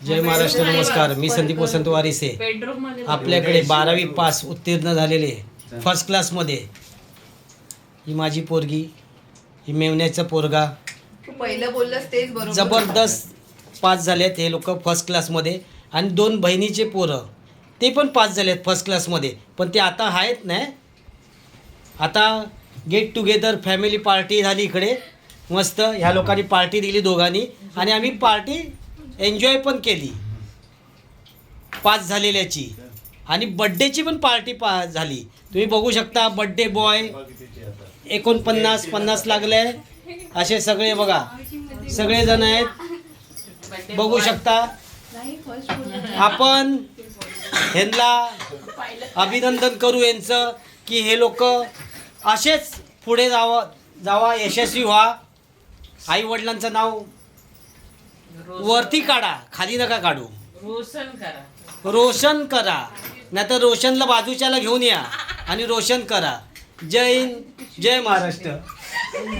जय महाराष्ट्र. नमस्कार. मी संदीप वसंत वारिसे. आपल्याकडे 12वी पास उत्तीर्ण झालेले फर्स्ट क्लासमध्ये ही माझी पोरगी, ही मेवण्याचा पोरगा. तू पहिलं बोललंस तेच बरोबर. जबरदस्त पास झालेत हे लोक फर्स्ट क्लासमध्ये. आणि 2 बहिणीचे पोरं ते पण पास झालेत फर्स्ट क्लासमध्ये. पण ते आता आहेत नाही. आता गेट टुगेदर फॅमिली पार्टी झाली इकडे मस्त. ह्या लोकांनी पार्टी दिली दोघांनी आणि आम्ही पार्टी एन्जॉय पण केली पास झालेल्याची. आणि बड्डेची पण पार्टी झाली. तुम्ही बघू शकता बड्डे बॉय 49-50 लागले असे सगळे बघा, सगळेजण आहेत बघू शकता. आपण ह्यांना अभिनंदन करू यांचं की हे लोक असेच पुढे जावा यशस्वी व्हा. आई वडिलांचं नाव वरती काढा, खाली नका काढू. रोशन करा नाही तर रोशनला बाजूच्याला घेऊन या आणि रोशन करा. जय हिंद, जय महाराष्ट्र.